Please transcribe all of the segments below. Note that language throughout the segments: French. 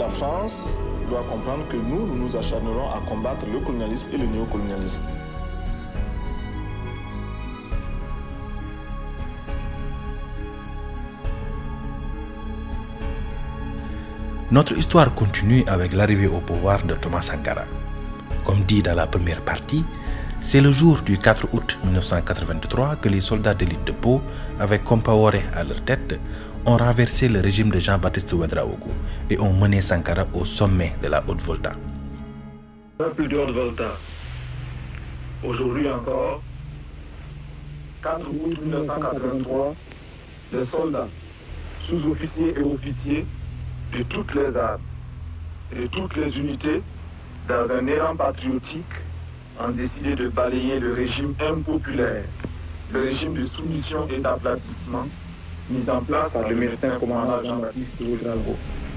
La France doit comprendre que nous nous acharnerons à combattre le colonialisme et le néocolonialisme. Notre histoire continue avec l'arrivée au pouvoir de Thomas Sankara. Comme dit dans la première partie, c'est le jour du 4 août 1983 que les soldats d'élite de Pau, avec Compaoré à leur tête, ont renversé le régime de Jean-Baptiste Ouédraogo et ont mené Sankara au sommet de la Haute-Volta. Peuple de Haute-Volta, aujourd'hui encore, 4 août 1983, des soldats, sous-officiers et officiers de toutes les armes et de toutes les unités, dans un élan patriotique, ont décidé de balayer le régime impopulaire, le régime de soumission et d'aplatissement mis en place par le méritant commandant Jean-Baptiste Ouédraogo.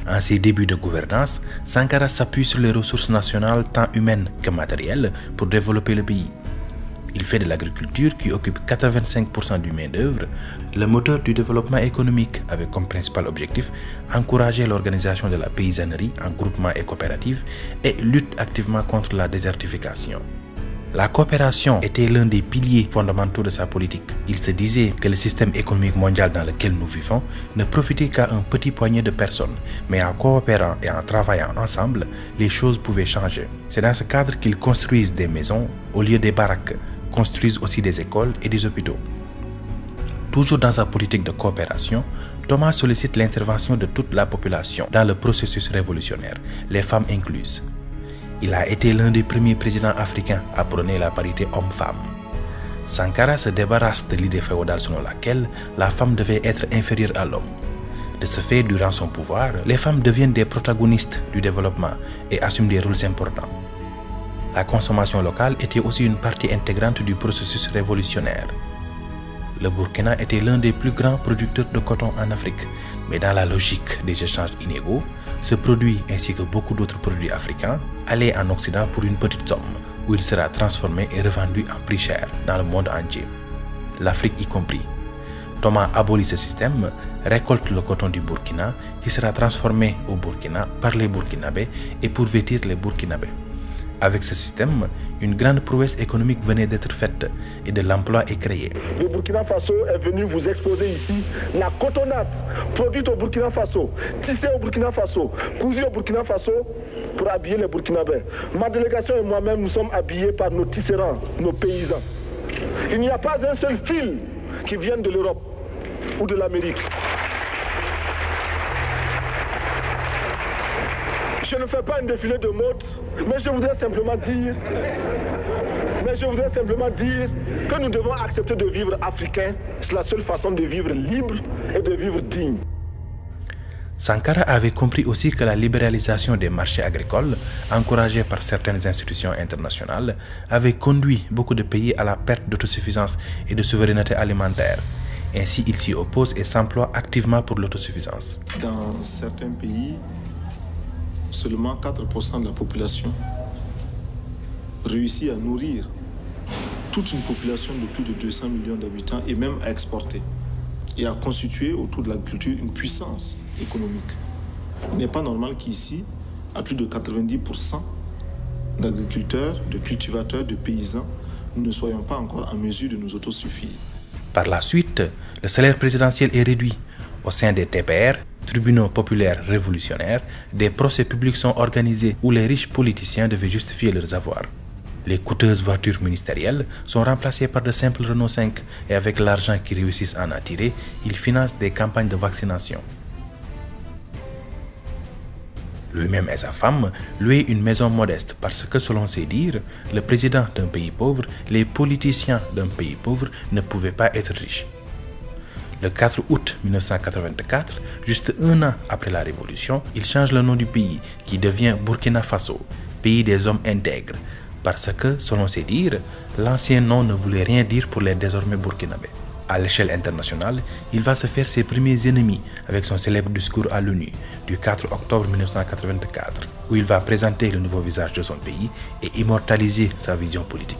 En ses débuts de gouvernance, Sankara s'appuie sur les ressources nationales tant humaines que matérielles pour développer le pays. Il fait de l'agriculture, qui occupe 85% du main-d'œuvre, le moteur du développement économique, avec comme principal objectif encourager l'organisation de la paysannerie en groupements et coopératives et lutte activement contre la désertification. La coopération était l'un des piliers fondamentaux de sa politique. Il se disait que le système économique mondial dans lequel nous vivons ne profitait qu'à un petit poignet de personnes, mais en coopérant et en travaillant ensemble, les choses pouvaient changer. C'est dans ce cadre qu'ils construisent des maisons au lieu des baraques, construisent aussi des écoles et des hôpitaux. Toujours dans sa politique de coopération, Thomas sollicite l'intervention de toute la population dans le processus révolutionnaire, les femmes incluses. Il a été l'un des premiers présidents africains à prôner la parité homme-femme. Sankara se débarrasse de l'idée féodale selon laquelle la femme devait être inférieure à l'homme. De ce fait, durant son pouvoir, les femmes deviennent des protagonistes du développement et assument des rôles importants. La consommation locale était aussi une partie intégrante du processus révolutionnaire. Le Burkina était l'un des plus grands producteurs de coton en Afrique, mais dans la logique des échanges inégaux, ce produit ainsi que beaucoup d'autres produits africains allaient en Occident pour une petite somme, où il sera transformé et revendu en prix cher dans le monde entier, l'Afrique y compris. Thomas abolit ce système, récolte le coton du Burkina qui sera transformé au Burkina par les Burkinabés et pour vêtir les Burkinabés. Avec ce système, une grande prouesse économique venait d'être faite et de l'emploi est créé. Le Burkina Faso est venu vous exposer ici la cotonnade produite au Burkina Faso, tissée au Burkina Faso, cousue au Burkina Faso pour habiller les Burkinabés. Ma délégation et moi-même, nous sommes habillés par nos tisserands, nos paysans. Il n'y a pas un seul fil qui vienne de l'Europe ou de l'Amérique. Je ne fais pas un défilé de mode, mais je voudrais simplement dire que nous devons accepter de vivre africain. C'est la seule façon de vivre libre et de vivre digne. Sankara avait compris aussi que la libéralisation des marchés agricoles, encouragée par certaines institutions internationales, avait conduit beaucoup de pays à la perte d'autosuffisance et de souveraineté alimentaire. Ainsi, il s'y oppose et s'emploie activement pour l'autosuffisance. Dans certains pays, seulement 4% de la population réussit à nourrir toute une population de plus de 200 millions d'habitants et même à exporter et à constituer autour de l'agriculture une puissance économique. Il n'est pas normal qu'ici, à plus de 90% d'agriculteurs, de cultivateurs, de paysans, nous ne soyons pas encore en mesure de nous autosuffire. Par la suite, le salaire présidentiel est réduit. Au sein des TPR, tribunaux populaires révolutionnaires, des procès publics sont organisés où les riches politiciens devaient justifier leurs avoirs. Les coûteuses voitures ministérielles sont remplacées par de simples Renault 5 et avec l'argent qu'ils réussissent à en attirer, ils financent des campagnes de vaccination. Lui-même et sa femme louaient une maison modeste parce que, selon ses dires, le président d'un pays pauvre, les politiciens d'un pays pauvre ne pouvaient pas être riches. Le 4 août 1984, juste un an après la Révolution, il change le nom du pays qui devient Burkina Faso, pays des hommes intègres, parce que, selon ses dires, l'ancien nom ne voulait rien dire pour les désormais burkinabés. À l'échelle internationale, il va se faire ses premiers ennemis avec son célèbre discours à l'ONU du 4 octobre 1984, où il va présenter le nouveau visage de son pays et immortaliser sa vision politique.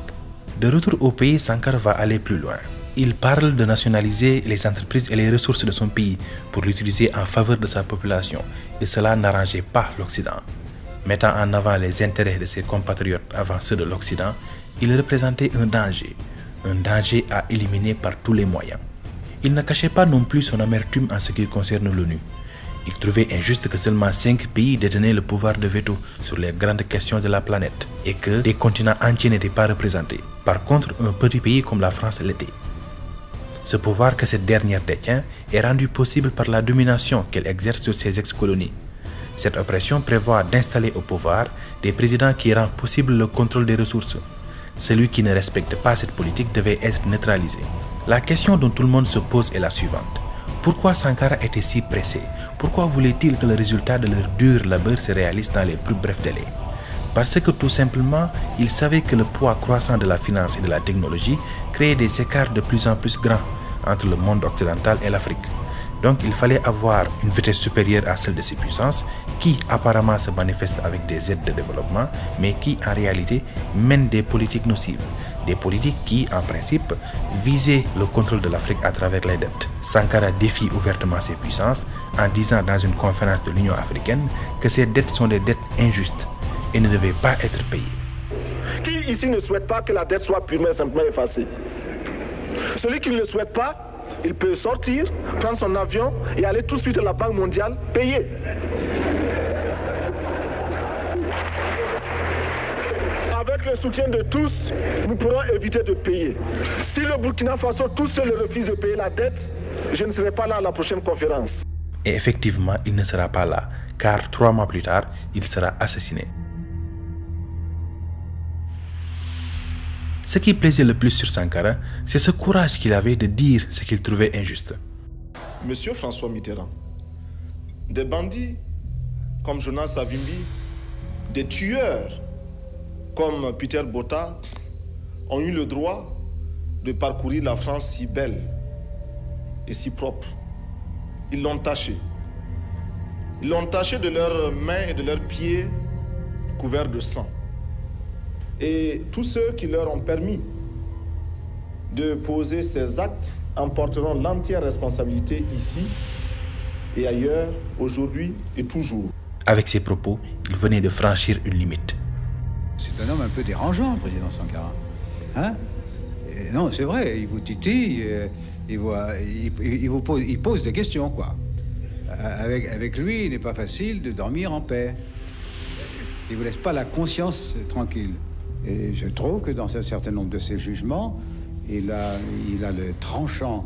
De retour au pays, Sankara va aller plus loin. Il parle de nationaliser les entreprises et les ressources de son pays pour l'utiliser en faveur de sa population, et cela n'arrangeait pas l'Occident. Mettant en avant les intérêts de ses compatriotes avant ceux de l'Occident, il représentait un danger à éliminer par tous les moyens. Il ne cachait pas non plus son amertume en ce qui concerne l'ONU. Il trouvait injuste que seulement 5 pays détenaient le pouvoir de veto sur les grandes questions de la planète et que des continents entiers n'étaient pas représentés. Par contre, un petit pays comme la France l'était. Ce pouvoir que cette dernière détient est rendu possible par la domination qu'elle exerce sur ses ex-colonies. Cette oppression prévoit d'installer au pouvoir des présidents qui rendent possible le contrôle des ressources. Celui qui ne respecte pas cette politique devait être neutralisé. La question dont tout le monde se pose est la suivante. Pourquoi Sankara était si pressé? Pourquoi voulait-il que le résultat de leur dur labeur se réalise dans les plus brefs délais? Parce que tout simplement, il savait que le poids croissant de la finance et de la technologie créait des écarts de plus en plus grands entre le monde occidental et l'Afrique. Donc il fallait avoir une vitesse supérieure à celle de ces puissances qui apparemment se manifestent avec des aides de développement, mais qui en réalité mènent des politiques nocives. Des politiques qui, en principe, visaient le contrôle de l'Afrique à travers les dettes. Sankara défie ouvertement ces puissances en disant dans une conférence de l'Union africaine que ces dettes sont des dettes injustes et ne devaient pas être payées. Qui ici ne souhaite pas que la dette soit purement et simplement effacée? Celui qui ne le souhaite pas, il peut sortir, prendre son avion et aller tout de suite à la Banque mondiale payer. Avec le soutien de tous, nous pourrons éviter de payer. Si le Burkina Faso tout seul refuse de payer la dette, je ne serai pas là à la prochaine conférence. Et effectivement, il ne sera pas là, car 3 mois plus tard, il sera assassiné. Ce qui plaisait le plus sur Sankara, c'est ce courage qu'il avait de dire ce qu'il trouvait injuste. Monsieur François Mitterrand, des bandits comme Jonas Savimbi, des tueurs comme Peter Botha ont eu le droit de parcourir la France si belle et si propre. Ils l'ont taché. Ils l'ont taché de leurs mains et de leurs pieds couverts de sang. Et tous ceux qui leur ont permis de poser ces actes en porteront l'entière responsabilité ici et ailleurs, aujourd'hui et toujours. Avec ces propos, il venait de franchir une limite. C'est un homme un peu dérangeant, le président Sankara. Hein? Non, c'est vrai, il vous titille, il pose des questions, quoi. Avec lui, il n'est pas facile de dormir en paix. Il ne vous laisse pas la conscience tranquille. Et je trouve que dans un certain nombre de ses jugements, il a le tranchant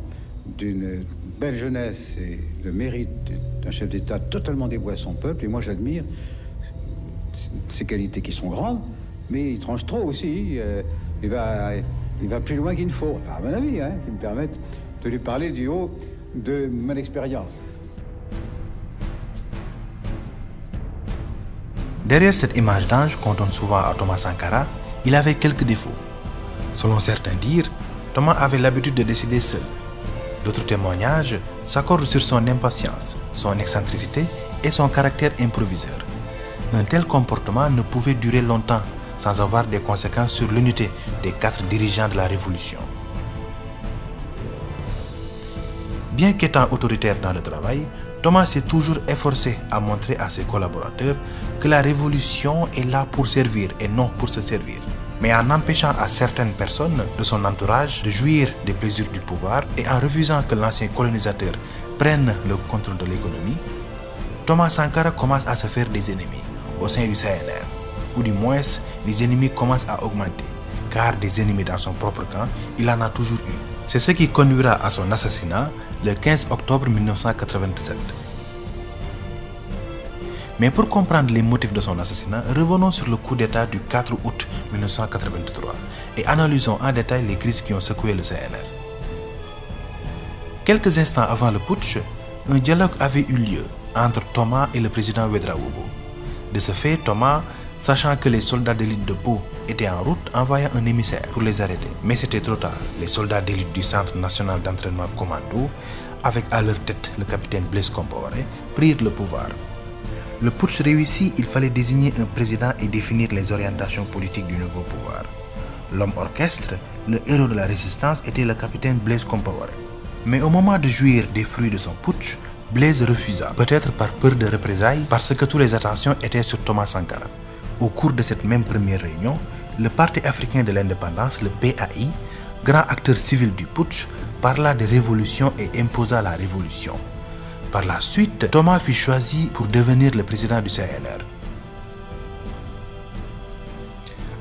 d'une belle jeunesse et le mérite d'un chef d'État totalement dévoué à son peuple. Et moi, j'admire ses qualités qui sont grandes, mais il tranche trop aussi. Il va plus loin qu'il ne faut, à mon avis, hein, qui me permettent de lui parler du haut de mon expérience. Derrière cette image d'ange qu'on donne souvent à Thomas Sankara, il avait quelques défauts. Selon certains dires, Thomas avait l'habitude de décider seul. D'autres témoignages s'accordent sur son impatience, son excentricité et son caractère improviseur. Un tel comportement ne pouvait durer longtemps sans avoir des conséquences sur l'unité des 4 dirigeants de la Révolution. Bien qu'étant autoritaire dans le travail, Thomas s'est toujours efforcé à montrer à ses collaborateurs que la révolution est là pour servir et non pour se servir. Mais en empêchant à certaines personnes de son entourage de jouir des plaisirs du pouvoir et en refusant que l'ancien colonisateur prenne le contrôle de l'économie, Thomas Sankara commence à se faire des ennemis au sein du CNR, ou du moins les ennemis commencent à augmenter, car des ennemis dans son propre camp, il en a toujours eu. C'est ce qui conduira à son assassinat le 15 octobre 1997. Mais pour comprendre les motifs de son assassinat, revenons sur le coup d'État du 4 août 1983 et analysons en détail les crises qui ont secoué le CNR. Quelques instants avant le putsch, un dialogue avait eu lieu entre Thomas et le président Ouédraogo. De ce fait, Thomas, sachant que les soldats d'élite de Pau étaient en route, envoya un émissaire pour les arrêter. Mais c'était trop tard. Les soldats d'élite du Centre national d'entraînement commando, avec à leur tête le capitaine Blaise Compaoré, prirent le pouvoir. Le putsch réussi, il fallait désigner un président et définir les orientations politiques du nouveau pouvoir. L'homme orchestre, le héros de la résistance, était le capitaine Blaise Compaoré. Mais au moment de jouir des fruits de son putsch, Blaise refusa, peut-être par peur de représailles, parce que toutes les attentions étaient sur Thomas Sankara. Au cours de cette même première réunion, le Parti africain de l'indépendance, le PAI, grand acteur civil du putsch, parla de révolution et imposa la révolution. Par la suite, Thomas fut choisi pour devenir le président du CNR.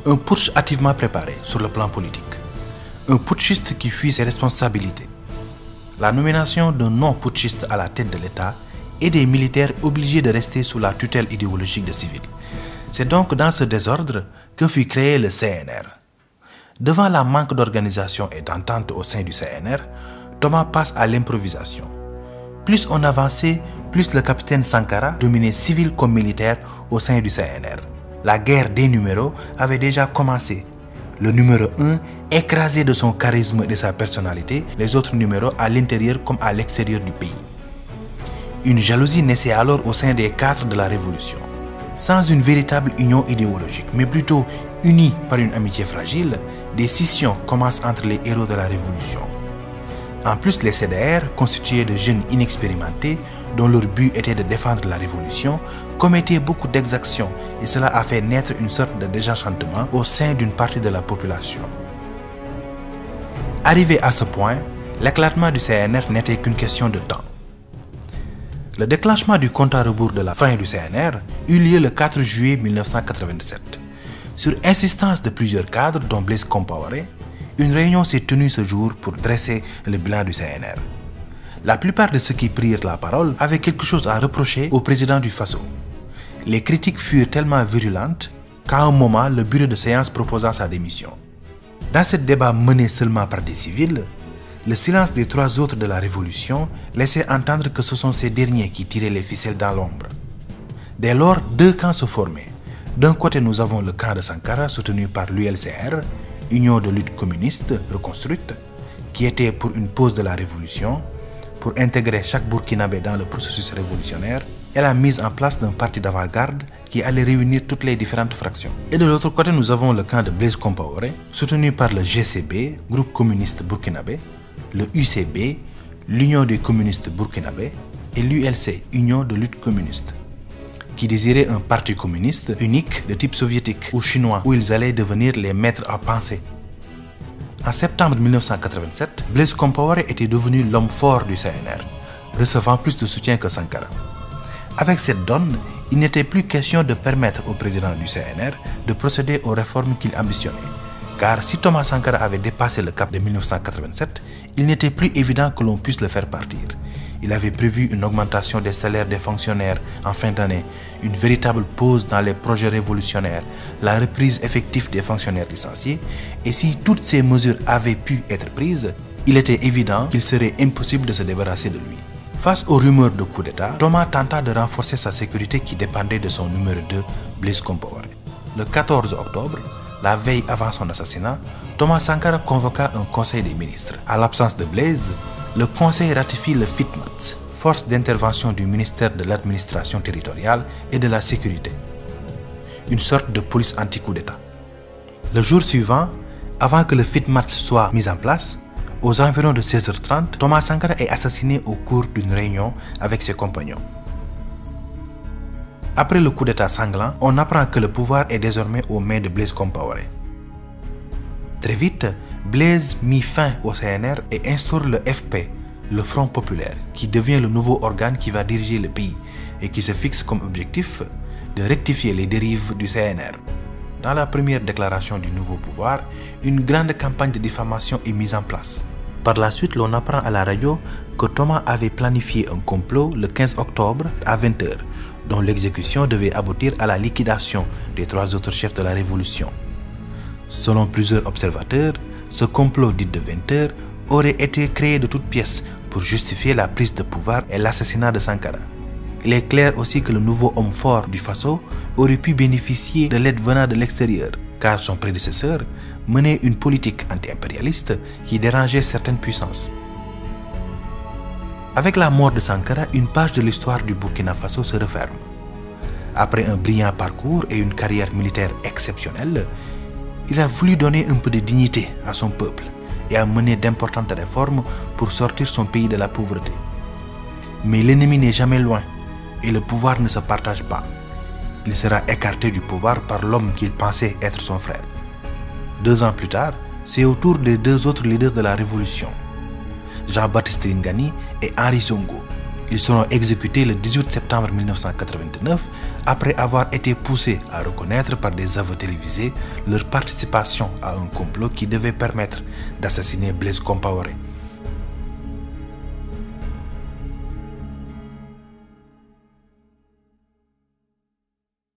Un putsch hâtivement préparé sur le plan politique. Un putschiste qui fuit ses responsabilités. La nomination d'un non-putschiste à la tête de l'État et des militaires obligés de rester sous la tutelle idéologique des civils. C'est donc dans ce désordre que fut créé le CNR. Devant la manque d'organisation et d'entente au sein du CNR, Thomas passe à l'improvisation. Plus on avançait, plus le capitaine Sankara dominait civil comme militaire au sein du CNR. La guerre des numéros avait déjà commencé. Le numéro 1 écrasé de son charisme et de sa personnalité, les autres numéros à l'intérieur comme à l'extérieur du pays. Une jalousie naissait alors au sein des cadres de la Révolution. Sans une véritable union idéologique, mais plutôt unis par une amitié fragile, des scissions commencent entre les héros de la Révolution. En plus, les CDR, constitués de jeunes inexpérimentés, dont leur but était de défendre la Révolution, commettaient beaucoup d'exactions et cela a fait naître une sorte de désenchantement au sein d'une partie de la population. Arrivé à ce point, l'éclatement du CNR n'était qu'une question de temps. Le déclenchement du compte à rebours de la fin du CNR eut lieu le 4 juillet 1997. Sur insistance de plusieurs cadres, dont Blaise Compaoré, une réunion s'est tenue ce jour pour dresser le bilan du CNR. La plupart de ceux qui prirent la parole avaient quelque chose à reprocher au président du Faso. Les critiques furent tellement virulentes qu'à un moment, le bureau de séance proposa sa démission. Dans ce débat mené seulement par des civils, le silence des trois autres de la Révolution laissait entendre que ce sont ces derniers qui tiraient les ficelles dans l'ombre. Dès lors, deux camps se formaient. D'un côté, nous avons le camp de Sankara soutenu par l'ULCR, Union de lutte communiste reconstruite, qui était pour une pause de la Révolution, pour intégrer chaque Burkinabé dans le processus révolutionnaire et la mise en place d'un parti d'avant-garde qui allait réunir toutes les différentes fractions. Et de l'autre côté, nous avons le camp de Blaise Compaoré, soutenu par le GCB, Groupe communiste burkinabé, le UCB, l'Union des communistes burkinabés, et l'ULC, Union de lutte communiste, qui désirait un parti communiste unique de type soviétique ou chinois où ils allaient devenir les maîtres à penser. En septembre 1987, Blaise Compaoré était devenu l'homme fort du CNR, recevant plus de soutien que Sankara. Avec cette donne, il n'était plus question de permettre au président du CNR de procéder aux réformes qu'il ambitionnait. Car si Thomas Sankara avait dépassé le cap de 1987, il n'était plus évident que l'on puisse le faire partir. Il avait prévu une augmentation des salaires des fonctionnaires en fin d'année, une véritable pause dans les projets révolutionnaires, la reprise effective des fonctionnaires licenciés, et si toutes ces mesures avaient pu être prises, il était évident qu'il serait impossible de se débarrasser de lui. Face aux rumeurs de coup d'État, Thomas tenta de renforcer sa sécurité qui dépendait de son numéro 2, Blaise Compaoré. Le 14 octobre, la veille avant son assassinat, Thomas Sankara convoqua un conseil des ministres. À l'absence de Blaise, le conseil ratifie le FITMAT, force d'intervention du ministère de l'administration territoriale et de la sécurité, une sorte de police anti-coup d'État. Le jour suivant, avant que le FITMAT soit mis en place, aux environs de 16h30, Thomas Sankara est assassiné au cours d'une réunion avec ses compagnons. Après le coup d'État sanglant, on apprend que le pouvoir est désormais aux mains de Blaise Compaoré. Très vite, Blaise mit fin au CNR et instaure le FP, le Front Populaire, qui devient le nouveau organe qui va diriger le pays et qui se fixe comme objectif de rectifier les dérives du CNR. Dans la première déclaration du nouveau pouvoir, une grande campagne de diffamation est mise en place. Par la suite, l'on apprend à la radio que Thomas avait planifié un complot le 15 octobre à 20h, dont l'exécution devait aboutir à la liquidation des trois autres chefs de la Révolution. Selon plusieurs observateurs, ce complot dit de 20h aurait été créé de toutes pièces pour justifier la prise de pouvoir et l'assassinat de Sankara. Il est clair aussi que le nouveau homme fort du Faso aurait pu bénéficier de l'aide venant de l'extérieur, car son prédécesseur menait une politique anti-impérialiste qui dérangeait certaines puissances. Avec la mort de Sankara, une page de l'histoire du Burkina Faso se referme. Après un brillant parcours et une carrière militaire exceptionnelle, Il a voulu donner un peu de dignité à son peuple et a mené d'importantes réformes pour sortir son pays de la pauvreté. Mais l'ennemi n'est jamais loin et le pouvoir ne se partage pas. Il sera écarté du pouvoir par l'homme qu'il pensait être son frère. 2 ans plus tard, c'est au tour des 2 autres leaders de la révolution, Jean-Baptiste Lingani et Henri Zongo. Ils seront exécutés le 18 septembre 1989 après avoir été poussés à reconnaître par des aveux télévisés leur participation à un complot qui devait permettre d'assassiner Blaise Compaoré.